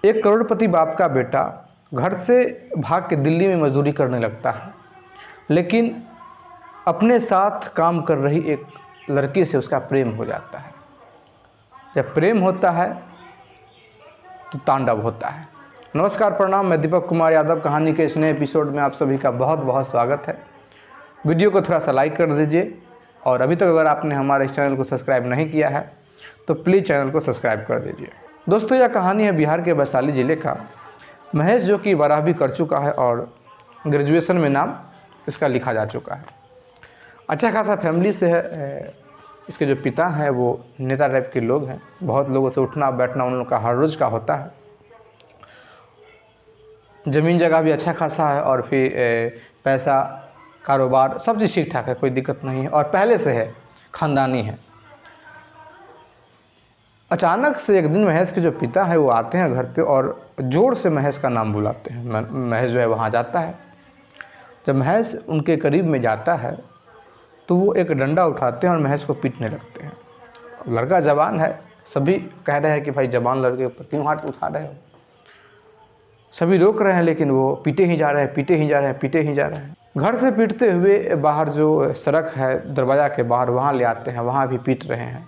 एक करोड़पति बाप का बेटा घर से भाग के दिल्ली में मजदूरी करने लगता है, लेकिन अपने साथ काम कर रही एक लड़की से उसका प्रेम हो जाता है। जब प्रेम होता है तो तांडव होता है। नमस्कार, प्रणाम। मैं दीपक कुमार यादव। कहानी के इस नए एपिसोड में आप सभी का बहुत बहुत स्वागत है। वीडियो को थोड़ा सा लाइक कर दीजिए और अभी तक अगर आपने हमारे इस चैनल को सब्सक्राइब नहीं किया है तो प्लीज़ चैनल को सब्सक्राइब कर दीजिए। दोस्तों, यह कहानी है बिहार के वैशाली ज़िले का महेश, जो कि 12वीं कर चुका है और ग्रेजुएशन में नाम इसका लिखा जा चुका है। अच्छा खासा फैमिली से है। इसके जो पिता हैं वो नेता टाइप के लोग हैं। बहुत लोगों से उठना बैठना उन लोगों का हर रोज़ का होता है। ज़मीन जगह भी अच्छा खासा है और फिर पैसा, कारोबार सब चीज़ ठीक ठाक है, कोई दिक्कत नहीं है और पहले से है, ख़ानदानी है। अचानक से एक दिन महेश के जो पिता है वो आते हैं घर पे और ज़ोर से महेश का नाम बुलाते हैं। महेश जो है वहाँ जाता है। जब महेश उनके करीब में जाता है तो वो एक डंडा उठाते हैं और महेश को पीटने लगते हैं। लड़का जवान है, सभी कह रहे हैं कि भाई जवान लड़के पर क्यों हाथ उठा रहे हो। सभी रोक रहे हैं लेकिन वो पीटे ही जा रहे हैं, पीटे ही जा रहे हैं, पीटे ही जा रहे हैं। घर से पीटते हुए बाहर जो सड़क है दरवाज़ा के बाहर वहाँ ले आते हैं, वहाँ भी पीट रहे हैं।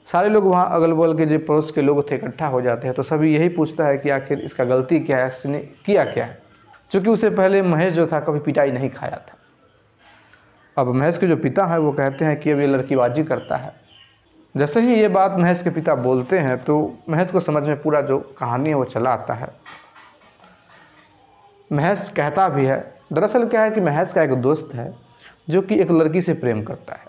सारे लोग वहाँ अगल बगल के जो पड़ोस के लोग थे इकट्ठा हो जाते हैं। तो सभी यही पूछता है कि आखिर इसका गलती क्या है, इसने किया क्या है, क्योंकि उससे पहले महेश जो था कभी पिटाई नहीं खाया था। अब महेश के जो पिता हैं वो कहते हैं कि अब ये लड़कीबाजी करता है। जैसे ही ये बात महेश के पिता बोलते हैं तो महेश को समझ में पूरा जो कहानी है वो चला आता है। महेश कहता भी है, दरअसल क्या है कि महेश का एक दोस्त है जो कि एक लड़की से प्रेम करता है।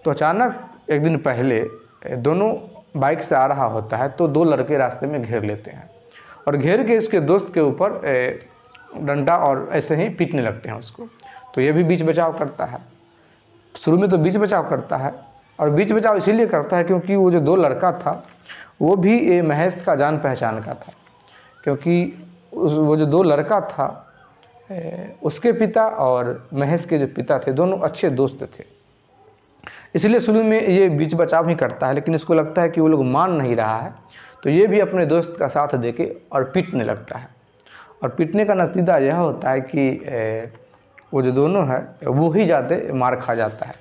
तो अचानक एक दिन पहले दोनों बाइक से आ रहा होता है तो दो लड़के रास्ते में घेर लेते हैं और घेर के इसके दोस्त के ऊपर डंडा और ऐसे ही पीटने लगते हैं उसको। तो ये भी बीच बचाव करता है। शुरू में तो बीच बचाव करता है और बीच बचाव इसीलिए करता है क्योंकि वो जो दो लड़का था वो भी महेश का जान पहचान का था, क्योंकि वो जो दो लड़का था उसके पिता और महेश के जो पिता थे दोनों अच्छे दोस्त थे। इसलिए शुरू में ये बीच बचाव ही करता है, लेकिन इसको लगता है कि वो लोग मान नहीं रहा है तो ये भी अपने दोस्त का साथ देके और पीटने लगता है। और पीटने का नतीजा यह होता है कि वो जो दोनों है वो ही जाते मार खा जाता है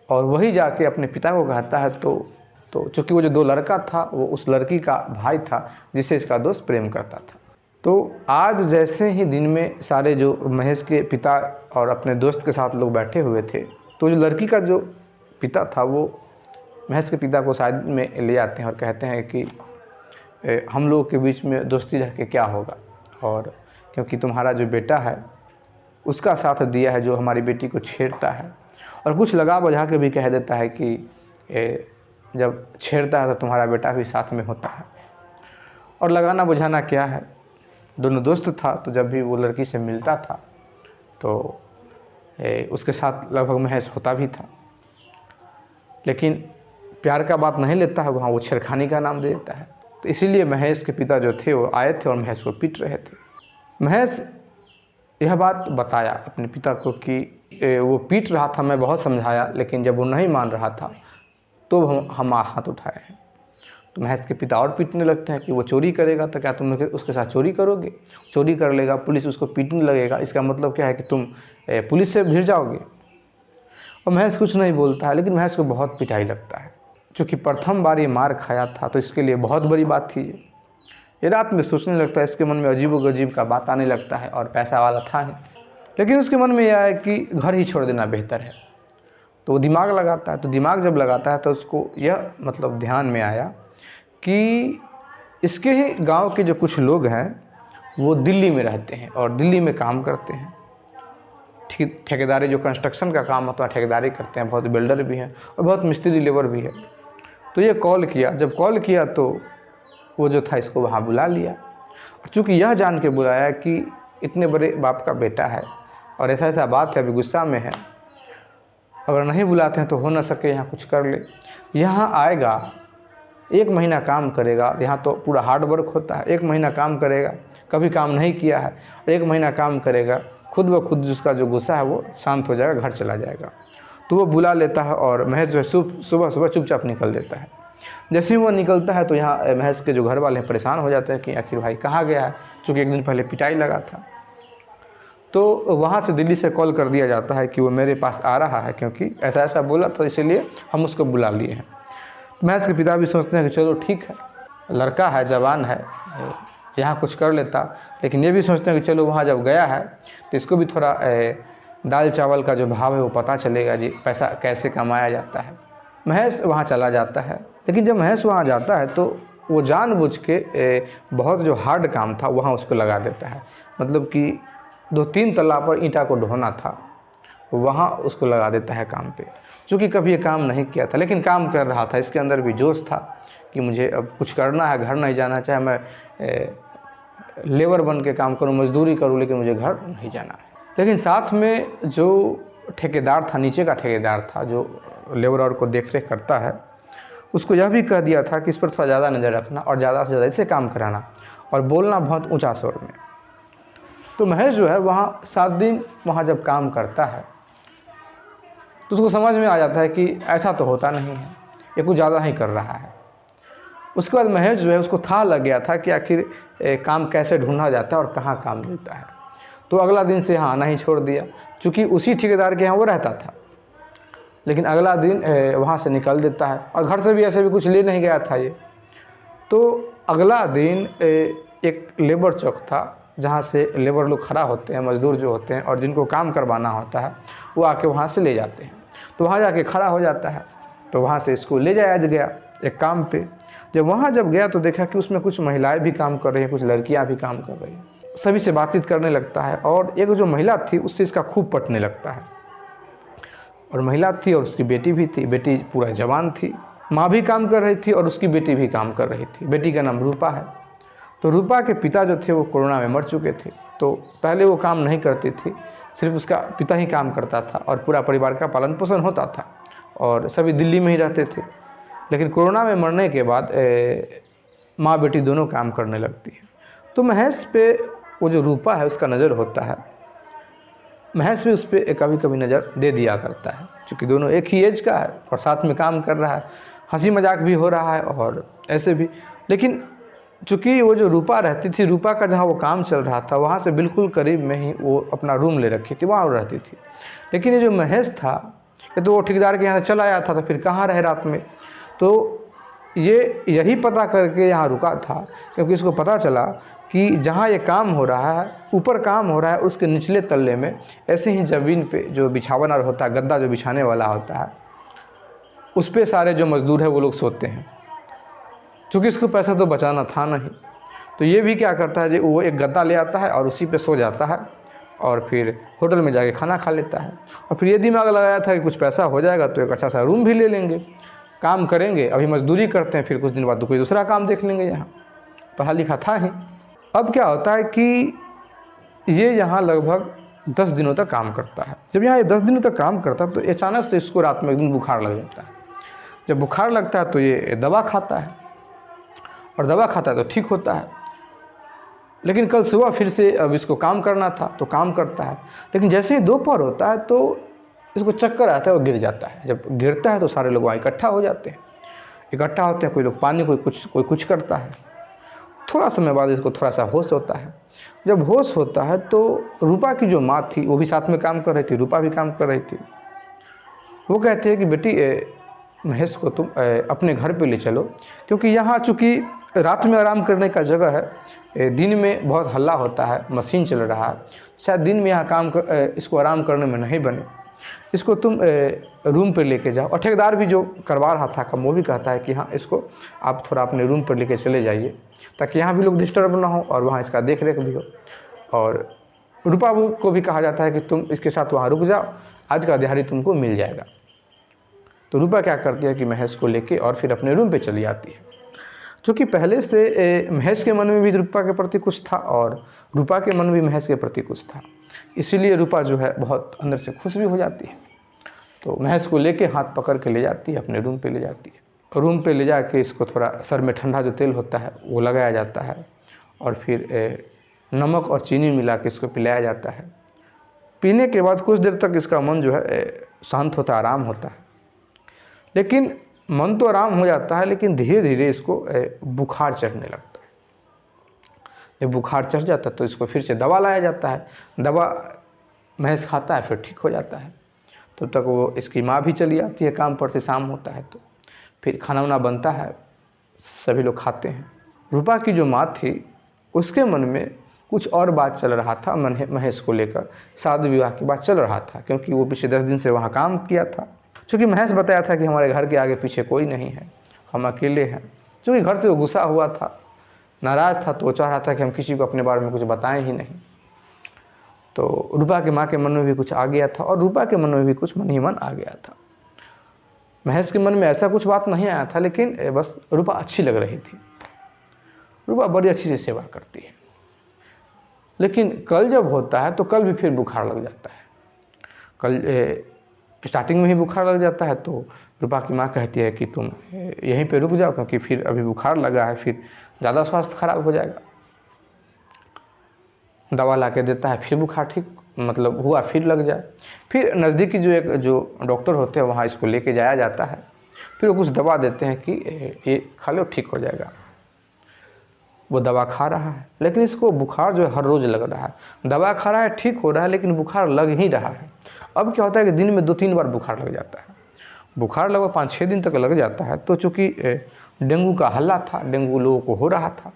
और वही जाके अपने पिता को कहता है। तो चूँकि वो जो दो लड़का था वो उस लड़की का भाई था जिसे इसका दोस्त प्रेम करता था। तो आज जैसे ही दिन में सारे जो महेश के पिता और अपने दोस्त के साथ लोग बैठे हुए थे तो जो लड़की का जो पिता था वो महेश के पिता को साइड में ले आते हैं और कहते हैं कि हम लोगों के बीच में दोस्ती रह के क्या होगा, और क्योंकि तुम्हारा जो बेटा है उसका साथ दिया है जो हमारी बेटी को छेड़ता है, और कुछ लगा बुझा के भी कह देता है कि जब छेड़ता है तो तुम्हारा बेटा भी साथ में होता है। और लगाना बुझाना क्या है, दोनों दोस्त था तो जब भी वो लड़की से मिलता था तो उसके साथ लगभग महेश होता भी था, लेकिन प्यार का बात नहीं लेता है, वहाँ वो छेड़खानी का नाम दे देता है। तो इसीलिए महेश के पिता जो थे वो आए थे और महेश को पीट रहे थे। महेश यह बात बताया अपने पिता को कि वो पीट रहा था, मैं बहुत समझाया, लेकिन जब वो नहीं मान रहा था तो हम हाथ उठाए हैं। तो महेश के पिता और पीटने लगते हैं कि वो चोरी करेगा तो क्या तुम उसके साथ चोरी करोगे, चोरी कर लेगा, पुलिस उसको पीटने लगेगा, इसका मतलब क्या है कि तुम पुलिस से भिड़ जाओगे। और महेश कुछ नहीं बोलता है, लेकिन महेश को बहुत पिटाई लगता है। चूँकि प्रथम बार ये मार खाया था तो इसके लिए बहुत बड़ी बात थी। ये रात में सोचने लगता है, इसके मन में अजीब व गरीब का बात आने लगता है और पैसा वाला था ही, लेकिन उसके मन में यह है कि घर ही छोड़ देना बेहतर है। तो वो दिमाग लगाता है। तो दिमाग जब लगाता है तो उसको यह मतलब ध्यान में आया कि इसके ही गांव के जो कुछ लोग हैं वो दिल्ली में रहते हैं और दिल्ली में काम करते हैं। ठेकेदारी, जो कंस्ट्रक्शन का काम होता है ठेकेदारी करते हैं, बहुत बिल्डर भी हैं और बहुत मिस्त्री लेबर भी है। तो ये कॉल किया, जब कॉल किया तो वो जो था इसको वहाँ बुला लिया। और चूँकि यह जान के बुलाया कि इतने बड़े बाप का बेटा है और ऐसा ऐसा बात है, अभी गुस्सा में है, अगर नहीं बुलाते हैं तो हो ना सके यहाँ कुछ कर ले। यहाँ आएगा, 1 महीना काम करेगा, यहाँ तो पूरा हार्ड वर्क होता है। 1 महीना काम करेगा, कभी काम नहीं किया है, 1 महीना काम करेगा, खुद ब खुद उसका जो गुस्सा है वो शांत हो जाएगा, घर चला जाएगा। तो वो बुला लेता है और महेश जो है सुबह सुबह चुपचाप निकल देता है। जैसे ही वो निकलता है तो यहाँ महेश के जो घर वाले हैं परेशान हो जाते हैं कि आखिर भाई कहाँ गया है, चूँकि एक दिन पहले पिटाई लगा था। तो वहाँ से दिल्ली से कॉल कर दिया जाता है कि वो मेरे पास आ रहा है, क्योंकि ऐसा ऐसा बोला था, इसीलिए हम उसको बुला लिए हैं। महेश के पिता भी सोचते हैं कि चलो ठीक है, लड़का है, जवान है, यहाँ कुछ कर लेता। लेकिन ये भी सोचते हैं कि चलो वहाँ जब गया है तो इसको भी थोड़ा दाल चावल का जो भाव है वो पता चलेगा जी, पैसा कैसे कमाया जाता है। महेश वहाँ चला जाता है, लेकिन जब महेश वहाँ जाता है तो वो जानबूझ के बहुत जो हार्ड काम था वहाँ उसको लगा देता है। मतलब कि 2-3 तल्ला पर ईंटा को ढोना था, वहाँ उसको लगा देता है काम पे। चूँकि कभी ये काम नहीं किया था लेकिन काम कर रहा था, इसके अंदर भी जोश था कि मुझे अब कुछ करना है, घर नहीं जाना, चाहे मैं लेबर बन के काम करूँ, मजदूरी करूँ, लेकिन मुझे घर नहीं जाना है। लेकिन साथ में जो ठेकेदार था, नीचे का ठेकेदार था जो लेबर को देख रेख करता है, उसको यह भी कह दिया था कि इस पर थोड़ा ज़्यादा नज़र रखना और ज़्यादा से ज़्यादा इसे काम कराना और बोलना बहुत ऊंचा स्वर में। तो महेश जो है वहाँ 7 दिन वहाँ जब काम करता है तो उसको समझ में आ जाता है कि ऐसा तो होता नहीं है, ये कुछ ज़्यादा ही कर रहा है। उसके बाद महेश जो है उसको था लग गया था कि आखिर काम कैसे ढूंढा जाता है और कहाँ काम मिलता है। तो अगला दिन से यहाँ आना ही छोड़ दिया, चूँकि उसी ठेकेदार के यहाँ वो रहता था। लेकिन अगला दिन वहाँ से निकल देता है और घर से भी ऐसे भी कुछ ले नहीं गया था ये। तो अगला दिन एक लेबर चौक था जहाँ से लेबर लोग खड़ा होते हैं, मज़दूर जो होते हैं और जिनको काम करवाना होता है वो आके वहाँ से ले जाते हैं। तो वहाँ जाके खड़ा हो जाता है, तो वहाँ से इसको ले जाया गया एक काम पे। जब गया तो देखा कि उसमें कुछ महिलाएं भी काम कर रही हैं, कुछ लड़कियां भी काम कर रही हैं। सभी से बातचीत करने लगता है और एक जो महिला थी उससे इसका खूब पटने लगता है। और महिला थी और उसकी बेटी भी थी, बेटी पूरा जवान थी, माँ भी काम कर रही थी और उसकी बेटी भी काम कर रही थी। बेटी का नाम रूपा है। तो रूपा के पिता जो थे वो कोरोना में मर चुके थे, तो पहले वो काम नहीं करती थी, सिर्फ उसका पिता ही काम करता था और पूरा परिवार का पालन पोषण होता था और सभी दिल्ली में ही रहते थे। लेकिन कोरोना में मरने के बाद माँ बेटी दोनों काम करने लगती है। तो महेश पे वो जो रूपा है उसका नज़र होता है। महेश भी उस पर कभी कभी नज़र दे दिया करता है, क्योंकि दोनों एक ही एज का है और साथ में काम कर रहा है, हंसी मजाक भी हो रहा है और ऐसे भी। लेकिन चूँकि वो जो रूपा रहती थी, रूपा का जहाँ वो काम चल रहा था वहाँ से बिल्कुल करीब में ही वो अपना रूम ले रखी थी, वहाँ रहती थी। लेकिन ये जो महेश था ये तो वो ठेकेदार के यहाँ चला आया था, तो फिर कहाँ रहे रात में। तो ये यही पता करके यहाँ रुका था, क्योंकि इसको पता चला कि जहाँ ये काम हो रहा है, ऊपर काम हो रहा है, उसके निचले तल्ले में ऐसे ही ज़मीन पे जो बिछावना होता है, गद्दा जो बिछाने वाला होता है, उस पर सारे जो मज़दूर है वो लोग सोते हैं। क्योंकि इसको पैसा तो बचाना था नहीं, तो ये भी क्या करता है जी, वो एक गद्दा ले आता है और उसी पे सो जाता है और फिर होटल में जाके खाना खा लेता है। और फिर ये दिमाग लगाया था कि कुछ पैसा हो जाएगा तो एक अच्छा सा रूम भी ले लेंगे, काम करेंगे, अभी मजदूरी करते हैं, फिर कुछ दिन बाद तो कोई दूसरा काम देख लेंगे। यहाँ पढ़ा लिखा था ही। अब क्या होता है कि ये यहाँ लगभग 10 दिनों तक काम करता है। जब यहाँ ये 10 दिनों तक काम करता है तो अचानक से इसको रात में एक दिन बुखार लग जाता है। जब बुखार लगता है तो ये दवा खाता है और दवा खाता है तो ठीक होता है। लेकिन कल सुबह फिर से अब इसको काम करना था तो काम करता है, लेकिन जैसे ही दोपहर होता है तो इसको चक्कर आता है और गिर जाता है। जब गिरता है तो सारे लोग वहाँ इकट्ठा हो जाते हैं, इकट्ठा होते हैं, कोई लोग पानी, कोई कुछ करता है। थोड़ा समय बाद इसको थोड़ा सा होश होता है। जब होश होता है तो रूपा की जो माँ थी वो भी साथ में काम कर रही थी, रूपा भी काम कर रही थी। वो कहते हैं कि बेटी महेश को तुम अपने घर पे ले चलो, क्योंकि यहाँ चूँकि रात में आराम करने का जगह है, दिन में बहुत हल्ला होता है, मशीन चल रहा है, शायद दिन में यहाँ इसको आराम करने में नहीं बने, इसको तुम रूम पर लेके जाओ। और ठेकेदार भी जो करवा रहा था काम वो भी कहता है कि हाँ, इसको आप थोड़ा अपने रूम पर लेके चले जाइए, ताकि यहाँ भी लोग डिस्टर्ब ना हो और वहाँ इसका देख रेख भी हो। और रूपा को भी कहा जाता है कि तुम इसके साथ वहाँ रुक जाओ, आज का दिहाड़ी तुमको मिल जाएगा। तो रूपा क्या करती है कि महेश को लेके और फिर अपने रूम पे चली आती है। क्योंकि पहले से महेश के मन में भी रूपा के प्रति कुछ था और रूपा के मन में भी महेश के प्रति कुछ था, इसीलिए रूपा जो है बहुत अंदर से खुश भी हो जाती है। तो महेश को लेके हाथ पकड़ के ले जाती है, अपने रूम पे ले जाती है। रूम पे ले जाके इसको थोड़ा सर में ठंडा जो तेल होता है वो लगाया जाता है और फिर नमक और चीनी मिला के इसको पिलाया जाता है। पीने के बाद कुछ देर तक इसका मन जो है शांत होता है, आराम होता है। लेकिन मन तो आराम हो जाता है, लेकिन धीरे धीरे इसको बुखार चढ़ने लगता है। जब बुखार चढ़ जाता है तो इसको फिर से दवा लाया जाता है। दवा महेश खाता है, फिर ठीक हो जाता है। तब तक वो इसकी माँ भी चली आती है काम पर से, शाम होता है तो फिर खाना वाना बनता है, सभी लोग खाते हैं। रूपा की जो माँ थी उसके मन में कुछ और बात चल रहा था महेश को लेकर, शादी विवाह की बात चल रहा था, क्योंकि वो पिछले 10 दिन से वहाँ काम किया था। क्योंकि महेश बताया था कि हमारे घर के आगे पीछे कोई नहीं है, हम अकेले हैं। क्योंकि घर से वो गुस्सा हुआ था, नाराज़ था, तो वो चाह रहा था कि हम किसी को अपने बारे में कुछ बताएं ही नहीं। तो रूपा की माँ के मन में भी कुछ आ गया था, और रूपा के मन में भी कुछ मन ही मन आ गया था। महेश के मन में ऐसा कुछ बात नहीं आया था, लेकिन बस रूपा अच्छी लग रही थी। रूपा बड़ी अच्छी से सेवा करती है। लेकिन कल जब होता है तो कल भी फिर बुखार लग जाता है। कल स्टार्टिंग में ही बुखार लग जाता है, तो रूपा की माँ कहती है कि तुम यहीं पे रुक जाओ, क्योंकि फिर अभी बुखार लगा है, फिर ज़्यादा स्वास्थ्य खराब हो जाएगा। दवा ला के देता है, फिर बुखार ठीक मतलब हुआ, फिर लग जाए। फिर नज़दीकी जो डॉक्टर होते हैं वहाँ इसको लेके जाया जाता है। फिर वो कुछ दवा देते हैं कि ये खा लो, ठीक हो जाएगा। वो दवा खा रहा है, लेकिन इसको बुखार जो है हर रोज़ लग रहा है। दवा खा रहा है, ठीक हो रहा है, लेकिन बुखार लग ही रहा है। अब क्या होता है कि दिन में 2-3 बार बुखार लग जाता है। बुखार लगभग 5-6 दिन तक लग जाता है। तो चूँकि डेंगू का हल्ला था, डेंगू लोगों को हो रहा था,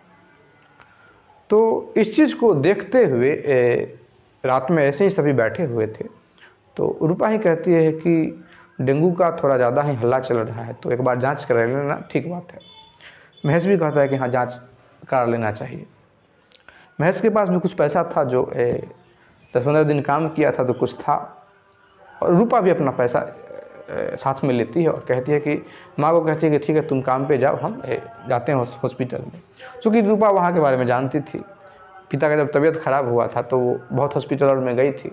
तो इस चीज़ को देखते हुए रात में ऐसे ही सभी बैठे हुए थे। तो रूपा ही कहती है कि डेंगू का थोड़ा ज़्यादा ही हल्ला चल रहा है, तो एक बार जांच करा लेना ठीक बात है। महेश भी कहता है कि हाँ, जांच करा लेना चाहिए। महेश के पास भी कुछ पैसा था, जो 10-15 दिन काम किया था तो कुछ था। और रूपा भी अपना पैसा साथ में लेती है और कहती है कि माँ को कहती है कि ठीक है, तुम काम पे जाओ, हम जाते हैं हॉस्पिटल में। चूँकि रूपा वहाँ के बारे में जानती थी, पिता का जब तबीयत ख़राब हुआ था तो वो बहुत हॉस्पिटल में गई थी,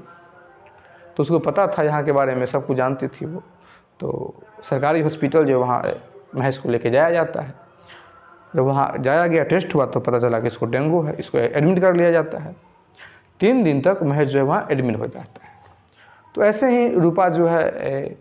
तो उसको पता था यहाँ के बारे में, सब कुछ जानती थी वो। तो सरकारी हॉस्पिटल जो वहाँ महेश को लेके जाया जाता है। जब वहाँ जाया गया, टेस्ट हुआ, तो पता चला कि इसको डेंगू है। इसको एडमिट कर लिया जाता है। 3 दिन तक महेश जो है वहाँ एडमिट हो जाता है। तो ऐसे ही रूपा जो है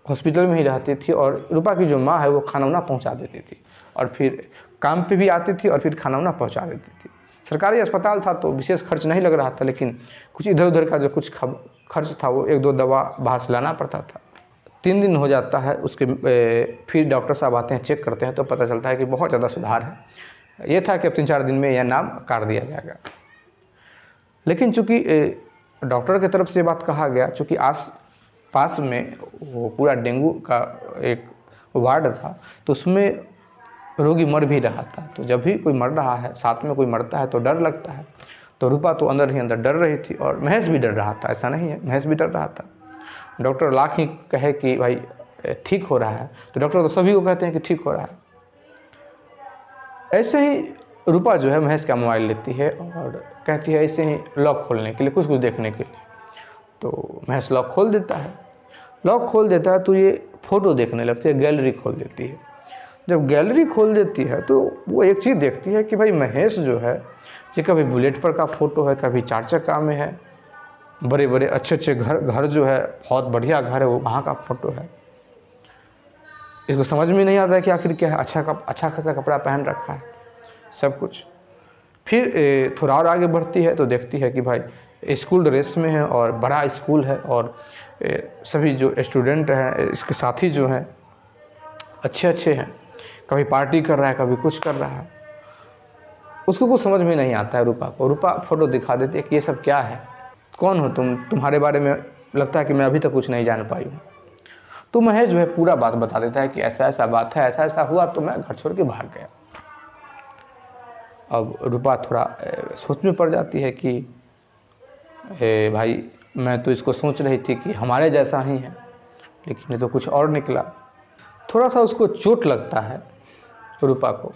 हॉस्पिटल में ही रहती थी, और रूपा की जो माँ है वो खाना वाना पहुँचा देती थी, और फिर काम पे भी आती थी और फिर खाना वाना पहुँचा देती थी। सरकारी अस्पताल था तो विशेष खर्च नहीं लग रहा था, लेकिन कुछ इधर उधर का जो कुछ खर्च था वो 1-2 दवा बाहर से लाना पड़ता था। 3 दिन हो जाता है, उसके फिर डॉक्टर साहब आते हैं, चेक करते हैं, तो पता चलता है कि बहुत ज़्यादा सुधार है। ये था कि अब 3-4 दिन में यह नाम काट दिया जाएगा। लेकिन चूँकि डॉक्टर की तरफ से बात कहा गया, चूँकि आस पास में वो पूरा डेंगू का एक वार्ड था, तो उसमें रोगी मर भी रहा था। तो जब भी कोई मर रहा है, साथ में कोई मरता है, तो डर लगता है। तो रूपा तो अंदर ही अंदर डर रही थी, और महेश भी डर रहा था, ऐसा नहीं है, महेश भी डर रहा था। डॉक्टर लाख ही कहे कि भाई ठीक हो रहा है, तो डॉक्टर तो सभी को कहते हैं कि ठीक हो रहा है। ऐसे ही रूपा जो है महेश का मोबाइल लेती है और कहती है ऐसे ही लॉक खोलने के लिए, कुछ देखने के लिए। तो महेश लॉक खोल देता है। लॉक खोल देता है तो ये फ़ोटो देखने लगती है, गैलरी खोल देती है। जब गैलरी खोल देती है तो वो एक चीज़ देखती है कि भाई महेश जो है, ये कभी बुलेट पर का फ़ोटो है, कभी 4 चक्का में है, बड़े बड़े अच्छे घर जो है, बहुत बढ़िया घर है, वो वहाँ का फ़ोटो है। इसको समझ में नहीं आता है कि आखिर क्या है। अच्छा खासा कपड़ा पहन रखा है, सब कुछ। फिर थोड़ा और आगे बढ़ती है तो देखती है कि भाई स्कूल ड्रेस में है, और बड़ा स्कूल है, और सभी जो स्टूडेंट हैं, इसके साथी जो हैं अच्छे हैं। कभी पार्टी कर रहा है, कभी कुछ कर रहा है। उसको कुछ समझ में नहीं आता है रूपा को। रूपा फ़ोटो दिखा देती है कि ये सब क्या है, कौन हो तुम, तुम्हारे बारे में लगता है कि मैं अभी तक कुछ नहीं जान पाई हूँ। तो महेश जो है पूरा बात बता देता है कि ऐसा बात है, ऐसा हुआ, तो मैं घर छोड़ के भाग गया। अब रूपा थोड़ा सोच में पड़ जाती है कि भाई मैं तो इसको सोच रही थी कि हमारे जैसा ही है, लेकिन ये तो कुछ और निकला। थोड़ा सा उसको चोट लगता है रूपा को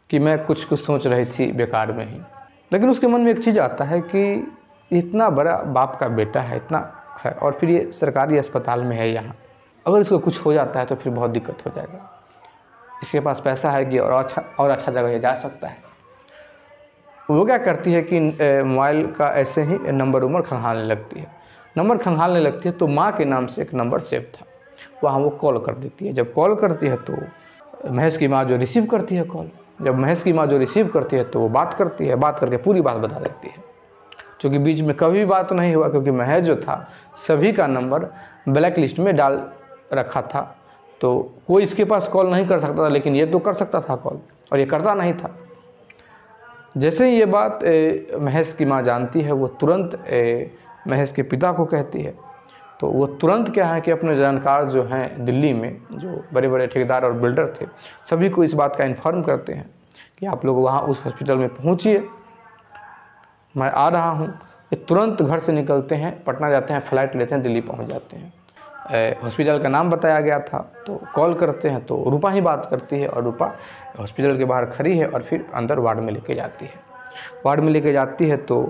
कि मैं कुछ सोच रही थी बेकार में ही। लेकिन उसके मन में एक चीज़ आता है कि इतना बड़ा बाप का बेटा है, इतना है, और फिर ये सरकारी अस्पताल में है यहाँ, अगर इसको कुछ हो जाता है तो फिर बहुत दिक्कत हो जाएगा। इसके पास पैसा है कि और अच्छा जगह ये जा सकता है। वो क्या करती है कि मोबाइल का ऐसे ही नंबर खंगालने लगती है। नंबर खंगालने लगती है तो माँ के नाम से एक नंबर सेव था। वहाँ वो कॉल कर देती है। जब कॉल करती है तो महेश की माँ जो रिसीव करती है कॉल, जब महेश की माँ जो रिसीव करती है तो वो बात करती है, बात करके पूरी बात बता देती है। क्योंकि बीच में कभी बात नहीं हुआ, क्योंकि महेश जो था सभी का नंबर ब्लैक लिस्ट में डाल रखा था, तो कोई इसके पास कॉल नहीं कर सकता था, लेकिन ये तो कर सकता था कॉल, और ये करता नहीं था। जैसे ही ये बात महेश की माँ जानती है, वो तुरंत महेश के पिता को कहती है। तो वो तुरंत क्या है कि अपने जानकार जो हैं दिल्ली में, जो बड़े बड़े ठेकेदार और बिल्डर थे, सभी को इस बात का इन्फॉर्म करते हैं कि आप लोग वहाँ उस हॉस्पिटल में पहुँचिए, मैं आ रहा हूँ। ये तुरंत घर से निकलते हैं, पटना जाते हैं, फ़्लाइट लेते हैं, दिल्ली पहुँच जाते हैं। हॉस्पिटल का नाम बताया गया था, तो कॉल करते हैं तो रूपा ही बात करती है, और रूपा हॉस्पिटल के बाहर खड़ी है और फिर अंदर वार्ड में लेके जाती है। वार्ड में लेके जाती है तो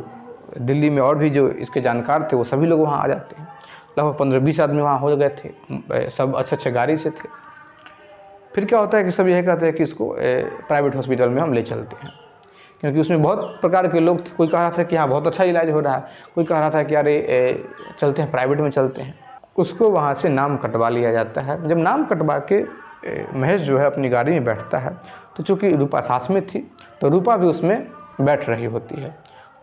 दिल्ली में और भी जो इसके जानकार थे वो सभी लोग वहाँ आ जाते हैं। लगभग 15-20 आदमी वहाँ हो गए थे, सब अच्छे गाड़ी से थे। फिर क्या होता है कि सब यही कहते हैं कि इसको प्राइवेट हॉस्पिटल में हम ले चलते हैं, क्योंकि उसमें बहुत प्रकार के लोग थे। कोई कह रहा था कि हाँ बहुत अच्छा इलाज हो रहा है, कोई कह रहा था कि अरे चलते हैं प्राइवेट में चलते हैं। उसको वहाँ से नाम कटवा लिया जाता है। जब नाम कटवा के महेश जो है अपनी गाड़ी में बैठता है, तो चूँकि रूपा साथ में थी तो रूपा भी उसमें बैठ रही होती है।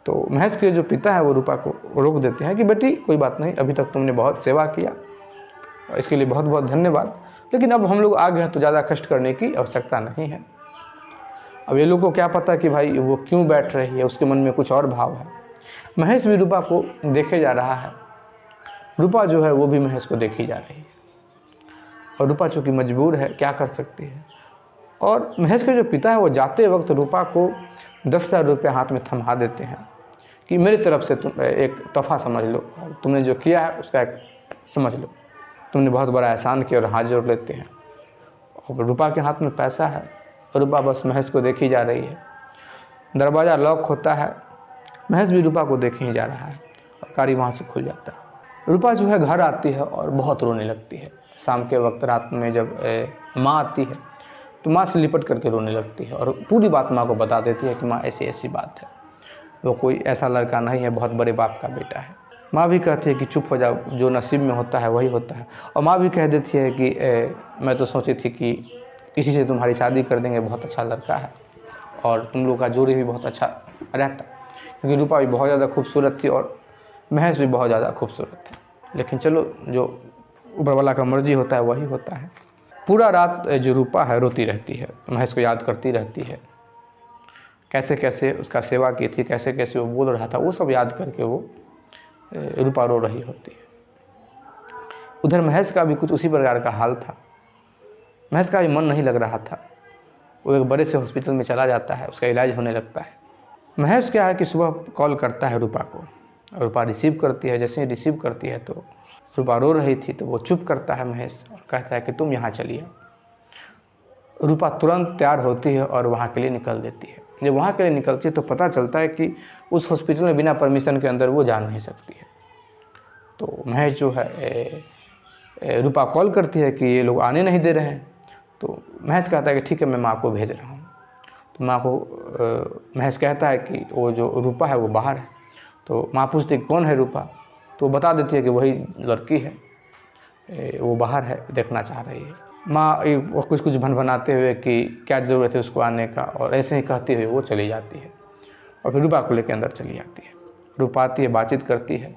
तो महेश के जो पिता है वो रूपा को रोक देते हैं कि बेटी कोई बात नहीं, अभी तक तुमने बहुत सेवा किया, इसके लिए बहुत बहुत धन्यवाद, लेकिन अब हम लोग आ गए हैं तो ज़्यादा कष्ट करने की आवश्यकता नहीं है। अब ये लोग को क्या पता कि भाई वो क्यों बैठ रही है, उसके मन में कुछ और भाव है। महेश भी रूपा को देखे जा रहा है, रूपा जो है वो भी महेश को देखी जा रही है, और रूपा चूँकि मजबूर है, क्या कर सकती है। और महेश के जो पिता है वो जाते वक्त रूपा को 10,000 रुपये हाथ में थमा देते हैं कि मेरी तरफ से तुम एक तोहफा समझ लो, तुमने जो किया है उसका एक समझ लो, तुमने बहुत बड़ा एहसान किया, और हाथ जोड़ लेते हैं। और रूपा के हाथ में पैसा है, रूपा बस महेश को देखी जा रही है। दरवाज़ा लॉक होता है, महेश भी रूपा को देखे ही जा रहा है, और गाड़ी वहाँ से खुल जाता है। रूपा जो है घर आती है और बहुत रोने लगती है। शाम के वक्त रात में जब माँ आती है तो माँ से लिपट करके रोने लगती है, और पूरी बात माँ को बता देती है कि माँ ऐसी ऐसी बात है, वो कोई ऐसा लड़का नहीं है, बहुत बड़े बाप का बेटा है। माँ भी कहती है कि चुप हो जाओ, जो नसीब में होता है वही होता है। और माँ भी कह देती है कि मैं तो सोची थी कि किसी से तुम्हारी शादी कर देंगे, बहुत अच्छा लड़का है और तुम लोग का जोड़ी भी बहुत अच्छा रहता, क्योंकि रूपा भी बहुत ज़्यादा खूबसूरत थी और महेश भी बहुत ज़्यादा खूबसूरत थे। लेकिन चलो, जो ऊपर वाला का मर्जी होता है वही होता है। पूरा रात जो रूपा है रोती रहती है, महेश को याद करती रहती है, कैसे कैसे उसका सेवा की थी, कैसे कैसे वो बोल रहा था, वो सब याद करके वो रूपा रो रही होती है। उधर महेश का भी कुछ उसी प्रकार का हाल था। महेश का भी मन नहीं लग रहा था। वो एक बड़े से हॉस्पिटल में चला जाता है, उसका इलाज होने लगता है। महेश क्या है कि सुबह कॉल करता है रूपा को, रूपा रिसीव करती है। जैसे ही रिसीव करती है तो रूपा रो रही थी, तो वो चुप करता है महेश और कहता है कि तुम यहाँ चलिए। रूपा तुरंत तैयार होती है और वहाँ के लिए निकल देती है। जब वहाँ के लिए निकलती है तो पता चलता है कि उस हॉस्पिटल में बिना परमिशन के अंदर वो जा नहीं सकती है। तो महेश जो है रूपा कॉल करती है कि ये लोग आने नहीं दे रहे हैं। तो महेश कहता है कि ठीक है, मैं माँ को भेज रहा हूँ। तो माँ को महेश कहता है कि वो जो रूपा है वो बाहर है। तो माँ पूछती है कौन है रूपा, तो बता देती है कि वही लड़की है, वो बाहर है, देखना चाह रही है। माँ वो कुछ कुछ भनभनाते हुए कि क्या ज़रूरत है उसको आने का, और ऐसे ही कहती हुई वो चली जाती है और फिर रूपा को लेकर अंदर चली जाती है। रूपा आती है, बातचीत करती है।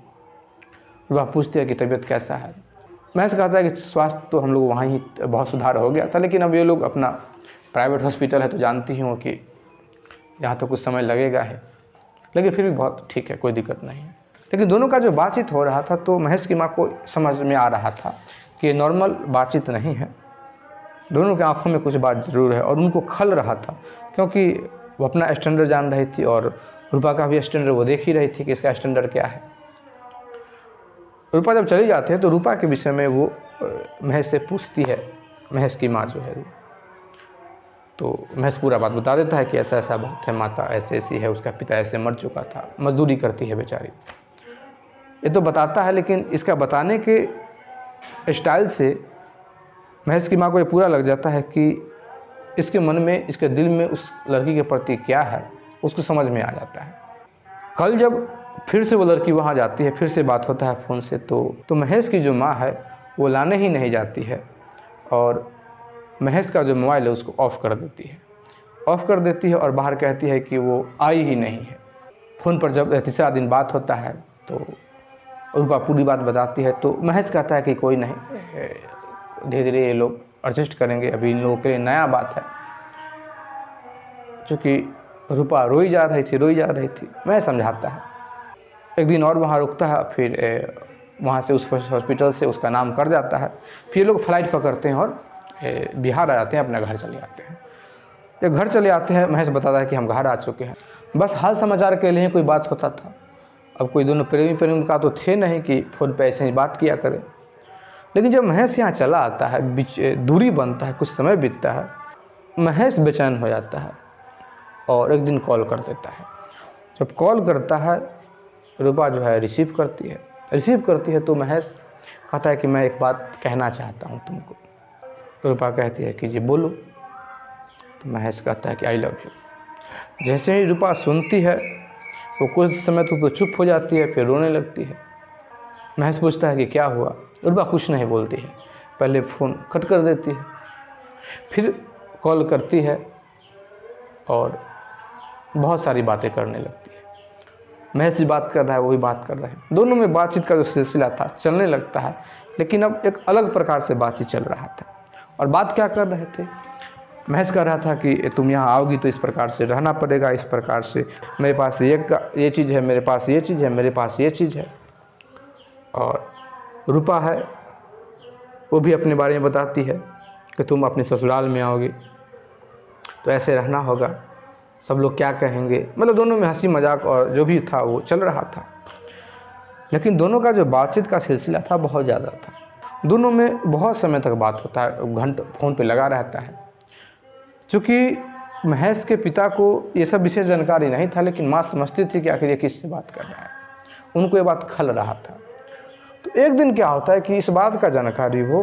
रूपा पूछती है कि तबीयत कैसा है। महेश कहता है कि स्वास्थ्य तो हम लोग वहाँ ही बहुत सुधार हो गया था, लेकिन अब ये लोग अपना प्राइवेट हॉस्पिटल है तो जानती हूँ कि यहाँ तो कुछ समय लगेगा है, लेकिन फिर भी बहुत ठीक है, कोई दिक्कत नहीं है। लेकिन दोनों का जो बातचीत हो रहा था तो महेश की माँ को समझ में आ रहा था कि ये नॉर्मल बातचीत नहीं है, दोनों की आंखों में कुछ बात ज़रूर है। और उनको खल रहा था, क्योंकि वो अपना स्टैंडर्ड जान रही थी और रूपा का भी स्टैंडर्ड वो देख ही रही थी कि इसका स्टैंडर्ड क्या है। रूपा जब चली जाती है तो रूपा के विषय में वो महेश से पूछती है, महेश की माँ जो है। तो महेश पूरा बात बता देता है कि ऐसा ऐसा बात है, माता ऐसी ऐसी है, उसका पिता ऐसे मर चुका था, मजदूरी करती है बेचारी। ये तो बताता है, लेकिन इसका बताने के स्टाइल से महेश की माँ को ये पूरा लग जाता है कि इसके मन में, इसके दिल में उस लड़की के प्रति क्या है, उसको समझ में आ जाता है। कल जब फिर से वो लड़की वहाँ जाती है, फिर से बात होता है फ़ोन से, तो महेश की जो माँ है वो लाने ही नहीं जाती है और महेश का जो मोबाइल है उसको ऑफ़ कर देती है। ऑफ़ कर देती है और बाहर कहती है कि वो आई ही नहीं है। फ़ोन पर जब तीसरा दिन बात होता है तो रूपा पूरी बात बताती है, तो महेश कहता है कि कोई नहीं, धीरे धीरे ये लोग एडजस्ट करेंगे, अभी इन लोगों के लिए नया बात है। चूँकि रूपा रोई जा रही थी, मैं समझाता है। एक दिन और वहाँ रुकता है, फिर वहाँ से उस हॉस्पिटल से उसका नाम कर जाता है। फिर ये लोग फ्लाइट पकड़ते हैं और बिहार आ जाते हैं, अपने घर चले आते हैं। जब घर चले आते हैं, महेश बताता है कि हम घर आ चुके हैं। बस हाल समाचार के लिए कोई बात होता था। अब कोई दोनों प्रेमी का तो थे नहीं कि फ़ोन पे ऐसे ही बात किया करें। लेकिन जब महेश यहाँ चला आता है, बीच दूरी बनता है, कुछ समय बीतता है, महेश बेचैन हो जाता है और एक दिन कॉल कर देता है। जब कॉल करता है, रूपा जो है रिसीव करती है तो महेश कहता है कि मैं एक बात कहना चाहता हूँ तुमको। रूपा कहती है कि जी बोलो। तो महेश कहता है कि आई लव यू। जैसे ही रूपा सुनती है वो कुछ समय तक तो चुप हो जाती है, फिर रोने लगती है। महेश पूछता है कि क्या हुआ। रूपा कुछ नहीं बोलती है, पहले फ़ोन कट कर देती है, फिर कॉल करती है और बहुत सारी बातें करने लगती है। महेश जी बात कर रहा है, वो भी बात कर रहे हैं। दोनों में बातचीत का जो सिलसिला था चलने लगता है, लेकिन अब एक अलग प्रकार से बातचीत चल रहा था। और बात क्या कर रहे थे, महेश कह रहा था कि तुम यहाँ आओगी तो इस प्रकार से रहना पड़ेगा, इस प्रकार से मेरे पास ये चीज़ है, मेरे पास ये चीज़ है, मेरे पास ये चीज़ है। और रूपा है वो भी अपने बारे में बताती है कि तुम अपने ससुराल में आओगे तो ऐसे रहना होगा, सब लोग क्या कहेंगे। मतलब दोनों में हंसी मजाक और जो भी था वो चल रहा था। लेकिन दोनों का जो बातचीत का सिलसिला था बहुत ज़्यादा था। दोनों में बहुत समय तक बात होता है, घंटों फ़ोन पे लगा रहता है। चूँकि महेश के पिता को ये सब विशेष जानकारी नहीं था, लेकिन माँ समझती थी कि आखिर ये किससे बात कर रहा है। उनको ये बात खल रहा था। तो एक दिन क्या होता है कि इस बात का जानकारी वो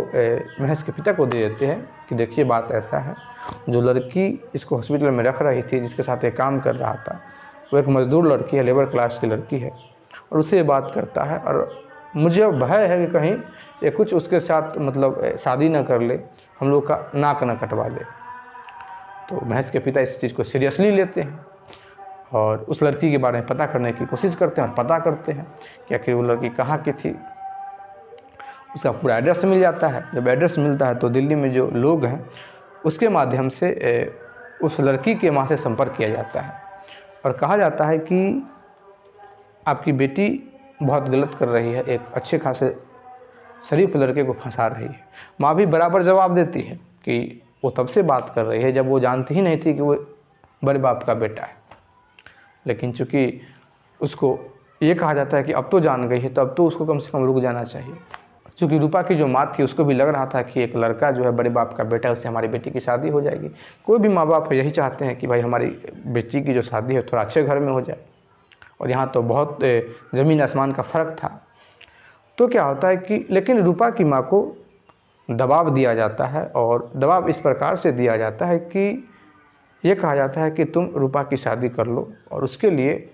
महेश के पिता को दे देते हैं कि देखिए बात ऐसा है, जो लड़की इसको हॉस्पिटल में रख रही थी, जिसके साथ ये काम कर रहा था, वो एक मज़दूर लड़की है, लेबर क्लास की लड़की है, और उससे बात करता है। और मुझे भय है कि कहीं ये कुछ उसके साथ मतलब शादी ना कर ले, हम लोग का नाक न कटवा दे। तो महेश के पिता इस चीज़ को सीरियसली लेते हैं और उस लड़की के बारे में पता करने की कोशिश करते हैं और पता करते हैं कि आखिर वो लड़की कहाँ की थी। उसका पूरा एड्रेस मिल जाता है। जब एड्रेस मिलता है तो दिल्ली में जो लोग हैं उसके माध्यम से उस लड़की के माँ से संपर्क किया जाता है और कहा जाता है कि आपकी बेटी बहुत गलत कर रही है, एक अच्छे खासे शरीफ लड़के को फंसा रही है। माँ भी बराबर जवाब देती है कि वो तब से बात कर रही है जब वो जानती ही नहीं थी कि वो बड़े बाप का बेटा है। लेकिन चूँकि उसको ये कहा जाता है कि अब तो जान गई है, तो अब तो उसको कम से कम रुक जाना चाहिए। चूँकि रूपा की जो माँ थी उसको भी लग रहा था कि एक लड़का जो है बड़े बाप का बेटा है, उससे हमारी बेटी की शादी हो जाएगी। कोई भी माँ बाप यही चाहते हैं कि भाई हमारी बेटी की जो शादी है थोड़ा अच्छे घर में हो जाए, और यहाँ तो बहुत ज़मीन आसमान का फ़र्क था। तो क्या होता है कि लेकिन रूपा की माँ को दबाव दिया जाता है, और दबाव इस प्रकार से दिया जाता है कि ये कहा जाता है कि तुम रूपा की शादी कर लो और उसके लिए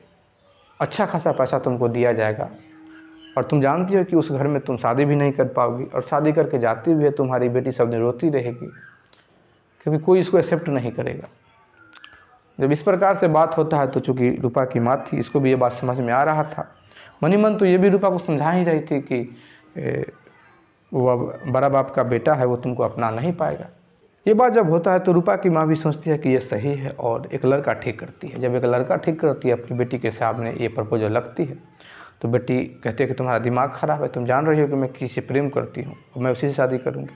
अच्छा खासा पैसा तुमको दिया जाएगा। और तुम जानती हो कि उस घर में तुम शादी भी नहीं कर पाओगी, और शादी करके जाती भी है तुम्हारी बेटी सब दिन रोती रहेगी, क्योंकि कोई इसको एक्सेप्ट नहीं करेगा। जब इस प्रकार से बात होता है तो चूँकि रूपा की माँ थी, इसको भी ये बात समझ में आ रहा था। मनी मन तो ये भी रूपा को समझा ही रही थी कि वो अब बड़ा बाप का बेटा है, वो तुमको अपना नहीं पाएगा। ये बात जब होता है तो रूपा की माँ भी सोचती है कि ये सही है और एक लड़का ठीक करती है। जब एक लड़का ठीक करती है, अपनी बेटी के सामने ये प्रपोजल लगती है, तो बेटी कहती है कि तुम्हारा दिमाग ख़राब है, तुम जान रही हो कि मैं किसी से प्रेम करती हूँ और मैं उसी से शादी करूँगी।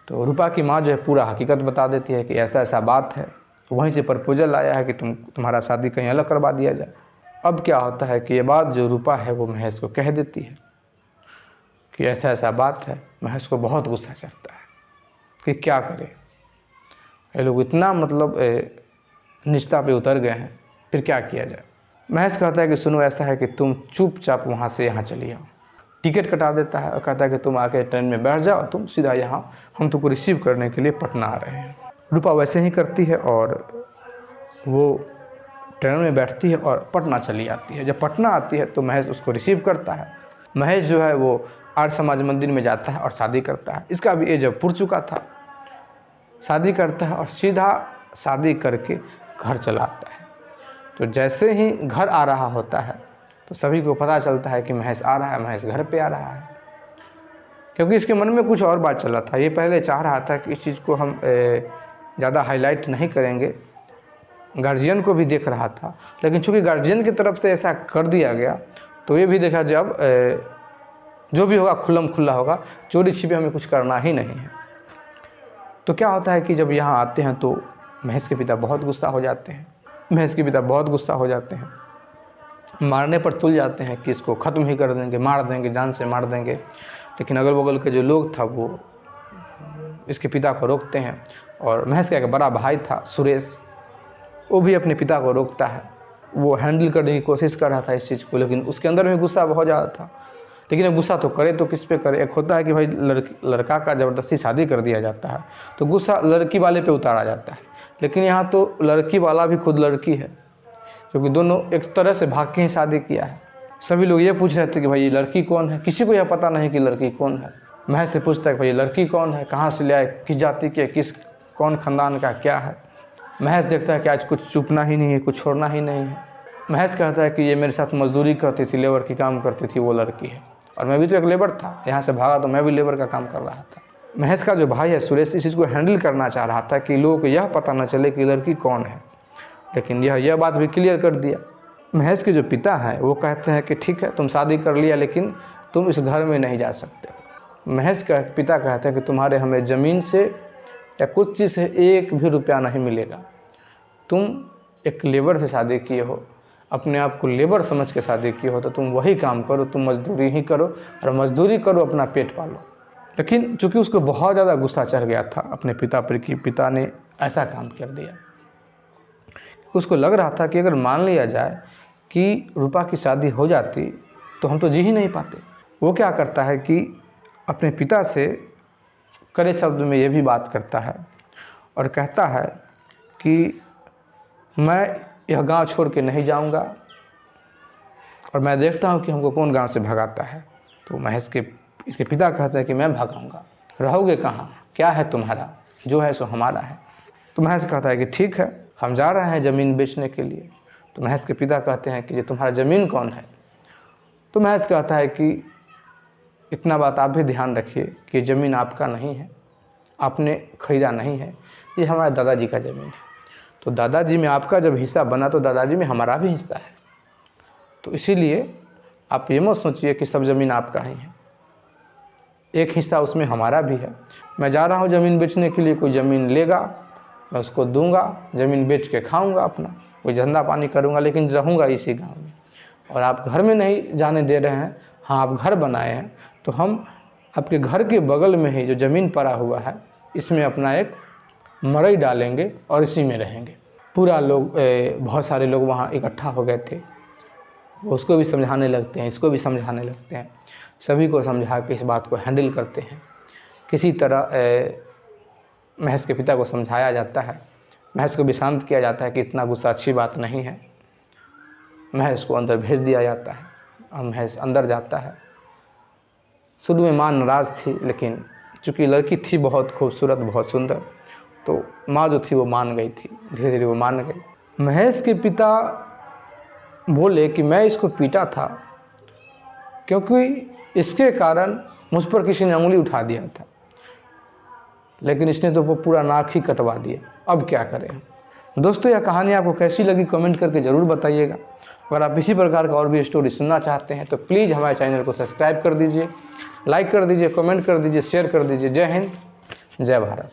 तो रूपा की माँ जो है पूरा हकीकत बता देती है कि ऐसा ऐसा बात है, वहीं से प्रपोजल आया है कि तुम्हारा शादी कहीं अलग करवा दिया जाए। अब क्या होता है कि ये बात जो रूपा है वो महेश को कह देती है कि ऐसा ऐसा बात है। महेश को बहुत गुस्सा चढ़ता है कि क्या करे, ये लोग इतना मतलब निचता पे उतर गए हैं, फिर क्या किया जाए। महेश कहता है कि सुनो, ऐसा है कि तुम चुपचाप वहाँ से यहाँ चली आओ। टिकट कटा देता है और कहता है कि तुम आके ट्रेन में बैठ जाओ, तुम सीधा यहाँ, हम तुमको रिसीव करने के लिए पटना आ रहे हैं। रूपा वैसे ही करती है और वो ट्रेन में बैठती है और पटना चली आती है। जब पटना आती है तो महेश उसको रिसीव करता है। महेश जो है वो आर्य समाज मंदिर में जाता है और शादी करता है। इसका भी एज अब पुर चुका था। शादी करता है और सीधा शादी करके घर चला आता है। तो जैसे ही घर आ रहा होता है तो सभी को पता चलता है कि महेश आ रहा है, महेश घर पे आ रहा है, क्योंकि इसके मन में कुछ और बात चल रहा था। ये पहले चाह रहा था कि इस चीज़ को हम ज़्यादा हाईलाइट नहीं करेंगे, गार्जियन को भी देख रहा था, लेकिन चूंकि गार्जियन की तरफ से ऐसा कर दिया गया तो ये भी देखा जब जो भी होगा खुल्लम खुल्ला होगा, चोरी छिपे हमें कुछ करना ही नहीं है। तो क्या होता है कि जब यहाँ आते हैं तो महेश के पिता बहुत गुस्सा हो जाते हैं। महेश के पिता बहुत गुस्सा हो जाते हैं, मारने पर तुल जाते हैं कि इसको ख़त्म ही कर देंगे, मार देंगे, जान से मार देंगे। लेकिन अगल बगल के जो लोग था वो इसके पिता को रोकते हैं, और महेश का एक बड़ा भाई था सुरेश, वो भी अपने पिता को रोकता है। वो हैंडल करने की कोशिश कर रहा था इस चीज़ को, लेकिन उसके अंदर में गुस्सा बहुत ज़्यादा था। लेकिन अब गुस्सा तो करे तो किस पे करे। एक होता है कि भाई लड़का का ज़बरदस्ती शादी कर दिया जाता है तो गुस्सा लड़की वाले पे उतारा जाता है, लेकिन यहाँ तो लड़की वाला भी खुद लड़की है, क्योंकि दोनों एक तरह से भाग के ही शादी किया है। सभी लोग ये पूछ रहे थे कि भाई ये लड़की कौन है, किसी को यह पता नहीं कि लड़की कौन है। महेश से पूछता है कि भाई ये लड़की कौन है, कहाँ से ले आए, किस जाति के, किस कौन ख़ानदान का, क्या है। महेश देखता है कि आज कुछ चुपना ही नहीं है, कुछ छोड़ना ही नहीं है। महेश कहता है कि ये मेरे साथ मजदूरी करती थी, लेबर की काम करती थी, वो लड़की है, और मैं भी तो एक लेबर था, यहाँ से भागा तो मैं भी लेबर का काम कर रहा था। महेश का जो भाई है सुरेश इस चीज़ को हैंडल करना चाह रहा था कि लोगों को यह पता न चले कि लड़की कौन है, लेकिन यह बात भी क्लियर कर दिया। महेश के जो पिता हैं वो कहते हैं कि ठीक है तुम शादी कर लिया, लेकिन तुम इस घर में नहीं जा सकते। महेश का पिता कहते हैं कि तुम्हारे हमें ज़मीन से या कुछ चीज़ से एक भी रुपया नहीं मिलेगा। तुम एक लेबर से शादी किए हो, अपने आप को लेबर समझ के शादी किए हो, तो तुम वही काम करो, तुम मजदूरी ही करो, और मजदूरी करो, अपना पेट पालो। लेकिन चूँकि उसको बहुत ज़्यादा गुस्सा चढ़ गया था अपने पिता पर कि पिता ने ऐसा काम कर दिया, उसको लग रहा था कि अगर मान लिया जाए कि रूपा की शादी हो जाती तो हम तो जी ही नहीं पाते। वो क्या करता है कि अपने पिता से कड़े शब्द में ये भी बात करता है और कहता है कि मैं यह गांव छोड़ के नहीं जाऊंगा, और मैं देखता हूं कि हमको कौन गांव से भगाता है। तो महेश के इसके पिता कहते हैं कि मैं भगाऊंगा, रहोगे कहाँ, क्या है तुम्हारा, जो है सो हमारा है। तो महेश कहता है कि ठीक है हम जा रहे हैं ज़मीन बेचने के लिए। तो महेश के पिता कहते हैं कि ये तुम्हारा ज़मीन कौन है। तो महेश कहता है कि इतना बात आप भी ध्यान रखिए कि ज़मीन आपका नहीं है, आपने ख़रीदा नहीं है, ये हमारे दादाजी का ज़मीन है। तो दादाजी में आपका जब हिस्सा बना तो दादाजी में हमारा भी हिस्सा है, तो इसीलिए आप ये मत सोचिए कि सब ज़मीन आपका ही है, एक हिस्सा उसमें हमारा भी है। मैं जा रहा हूँ ज़मीन बेचने के लिए, कोई ज़मीन लेगा मैं उसको दूंगा, ज़मीन बेच के खाऊंगा, अपना कोई धंधा पानी करूंगा, लेकिन रहूंगा इसी गांव में। और आप घर में नहीं जाने दे रहे हैं, हाँ आप घर बनाए हैं, तो हम आपके घर के बगल में ही जो ज़मीन पड़ा हुआ है इसमें अपना एक मड़ई डालेंगे और इसी में रहेंगे। पूरा लोग बहुत सारे लोग वहाँ इकट्ठा हो गए थे, वो उसको भी समझाने लगते हैं, इसको भी समझाने लगते हैं, सभी को समझा के इस बात को हैंडल करते हैं। किसी तरह महेश के पिता को समझाया जाता है, महेश को भी शांत किया जाता है कि इतना गुस्सा अच्छी बात नहीं है। महेश को अंदर भेज दिया जाता है और महेश अंदर जाता है। शुरू में माँ नाराज़ थी, लेकिन चूँकि लड़की थी बहुत खूबसूरत, बहुत सुंदर, तो माँ जो थी वो मान गई थी, धीरे धीरे वो मान गई। महेश के पिता बोले कि मैं इसको पीटा था क्योंकि इसके कारण मुझ पर किसी ने उंगली उठा दिया था, लेकिन इसने तो वो पूरा नाक ही कटवा दिया, अब क्या करें। दोस्तों यह कहानी आपको कैसी लगी कमेंट करके ज़रूर बताइएगा। अगर आप इसी प्रकार का और भी स्टोरी सुनना चाहते हैं तो प्लीज़ हमारे चैनल को सब्सक्राइब कर दीजिए, लाइक कर दीजिए, कमेंट कर दीजिए, शेयर कर दीजिए। जय हिंद, जय भारत।